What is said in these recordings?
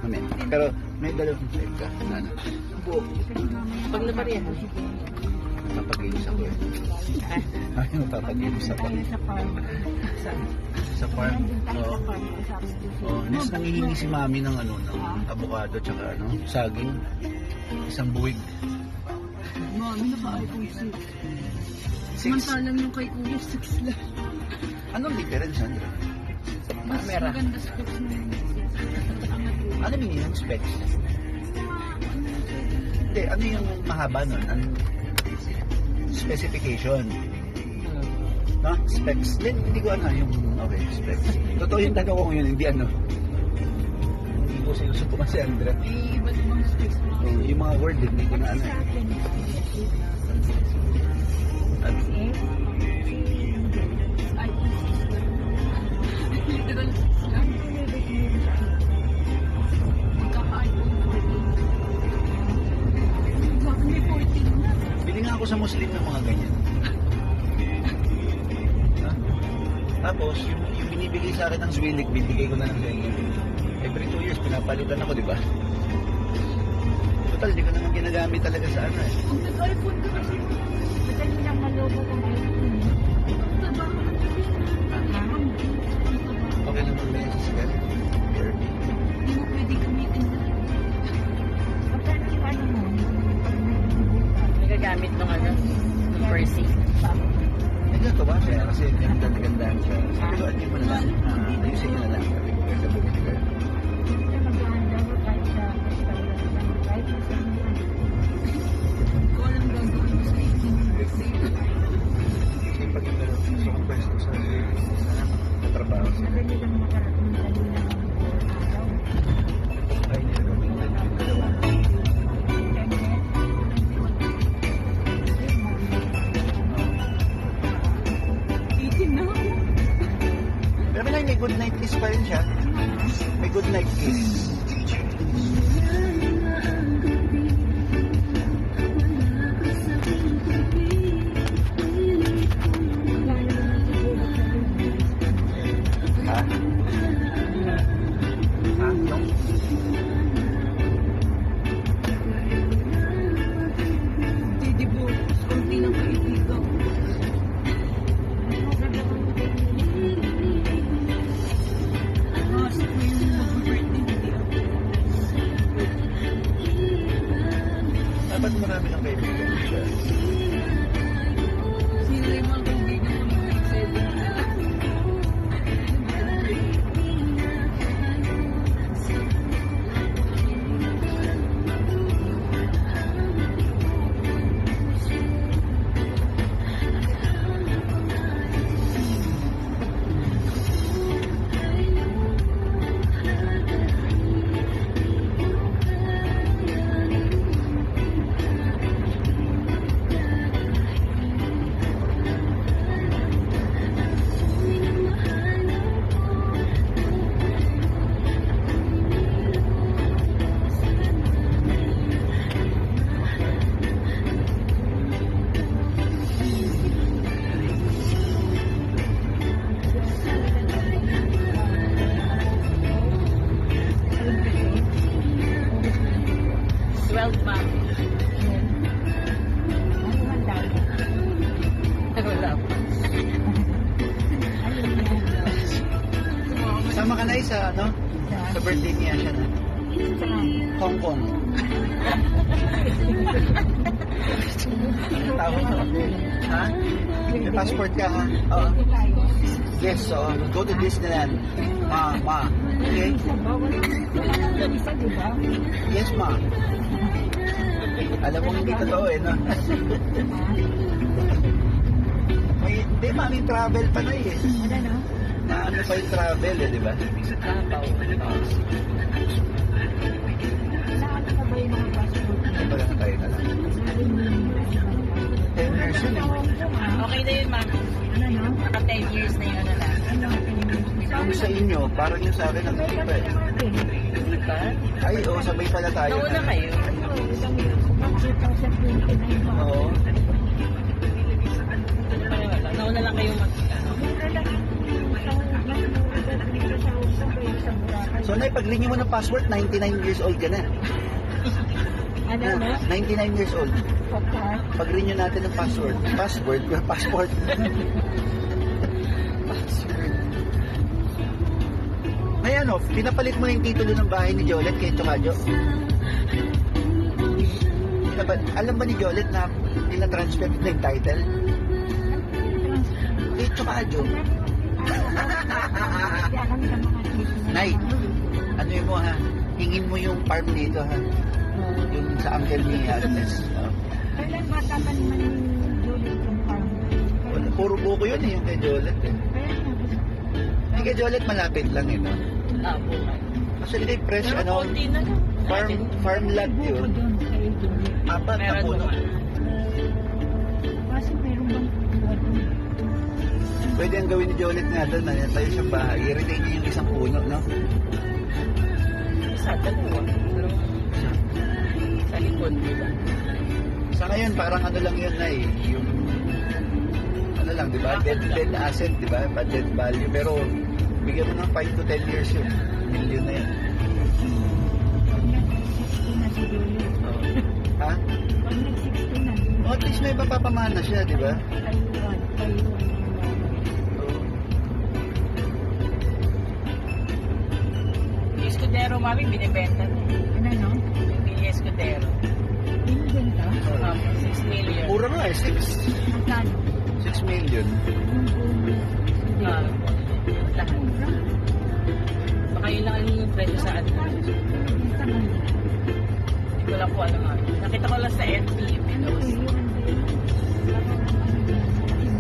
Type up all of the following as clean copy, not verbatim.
Amen. Pero may dalawang side ka. Ano? Pag napareha. Napag-games ako eh. Ay, napapag-games ako. Sa farm. Sa farm? Oo. Sa farm. Oh, next nangihingi si mami ng ano, ng avocado tsaka ano, saging. Isang buwig. Mami, naka-iPhone 6. 6. Samantalang yung kay Kuya 6 lang. Anong difference, Sandra? Mas Camera. maganda specs na yun. Ano meaning ng specs? Hindi, ano yung mahaba nun? Anong specification? No? Specs? Hindi ko ano yung, okay, specs. Totoo yung tanong ko ngayon, hindi ano. Hindi ko sinusuko kasi, Andra. May iba't ibang specs na. Yung mga word, hindi ko na ano. Sa akin, At, iPhone 6 lang. Literal 6 lang. Magkaka-iPhone 14. Sabi may 14 na. bili nga ako sa Muslim ng mga ganyan. Ha? Tapos, yung binibigay sa akin ng Zwillig, binibigay ko na lang sa inyo. Every 2 years, pinapalitan ako, di ba? Total, di ko naman ginagamit talaga sa ano eh. Ang nag-iPhone ko kasi. Madali lang malobo kong iPhone. Taba ko lang kasi. Okay lang ba yan sa sigaret? Hindi mo pwede gamitin na. Kapag ano mo, pag nagbubuka. May gagamit ng ano, ng Percy. Hindi ko ba siya? Kasi ganda-gandahan siya. Sabi ko, hindi mo na lang. Ayusin niyo na lang. Sabi ko, kaya bumili ka. Kasi mag-aanda ko kahit sa kahit sa ko lang gagawin ko sa 18 birthday. Kasi pag yung meron gusto kong pwesto sa trabaho siya. Madali lang makarating dali lang ang araw. Ay, hindi na kami yung dalawa. Pero may good night kiss pa rin siya. May good night kiss. Ha? Ha? Yung? Hindi po, konti ng kaibigan. Kasi po yung mag-birthday, hindi ako. Dapat marami ng kaibigan siya. Sino yung mga kaibigan ko ng 7? Wala pa. Sama ka na isa, no? Sa birthday niya siya na. Hong Kong. Tawag mo. Ha? May passport ka, ha? Oo. Yes, so go to Disneyland. Ma. Okay? Yes, ma. Alam mo hindi totoo eh, no? Hindi, mami, travel pa na eh. Na ano pa yung travel eh, di ba? Wala na tayo na lang. 10 years yun eh. Okay na yun, ma'am. Naka 10 years na yun na lang. Yung sa inyo, parang yung sa akin, ang pa eh. Di ba? Ay, sabay pala tayo. Nauna kayo. Oo. Nauna lang kayo mag... sa Boracay. So, Nay, pag renew mo ng passport, 99 years old ka na. Ano no? 99 years old. Pagka. Pag renew natin ng passport. Passport. May ano, pinapalit mo na yung titulo ng bahay ni Jolette kay Chocajo? Alam ba ni Jolette na pinatransfer na yung title? Kay Chocajo. Nay, ano yun mo ha? Hingin mo yung farm dito ha? Yung sa uncle ni Agnes. Kailan bata man man yung Julie yung farm? Puro buko yun eh, yung kay Jolette eh. Yung kay Jolette malapit lang eh, no? Labo. Actually, they fresh, Pero ano, konti na lang. farm lot Buko yun. doon kay Julie. Apat na Meron puno. naman. Kasi meron bang buwan doon? Pwede ang gawin ni Jolette nga doon, na tayo siyang bahay. I-retain niya yung isang puno, no? Isa, dalawa. Pero sa likod, di ba? Sa ngayon, parang ano lang yun na eh, yung ano lang, di ba? Dead asset, di ba? Dead value. Pero bigyan mo ng 5 to 10 years yun. Million na yun. Pag nag-60 na si Julie. Ha? Pag nag-60 na. O, at least may mapapamana siya, di ba? Kayo. Yung Escudero, mami, binibenta na. Ano no? Yung Escudero. Binibenta? 6 million. Pura nga eh, 6 Magkano? million. Yung buong Ah, lahat. Baka yun lang yung presyo sa atin. Hindi ko lang po alam nga. Nakita ko lang sa FB.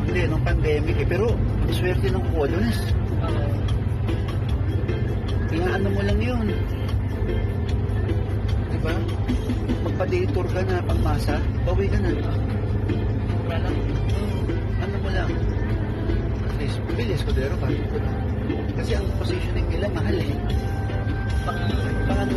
Hindi, nung pandemic eh. Pero, swerte ng Kualones. Ano mo lang yun. Diba? Magpa-day tour ka na, pangmasa, bawi ka na. Mura lang. Ano mo lang. At least, bili Escudero ka. Kasi ang positioning nila mahal eh. Pang ano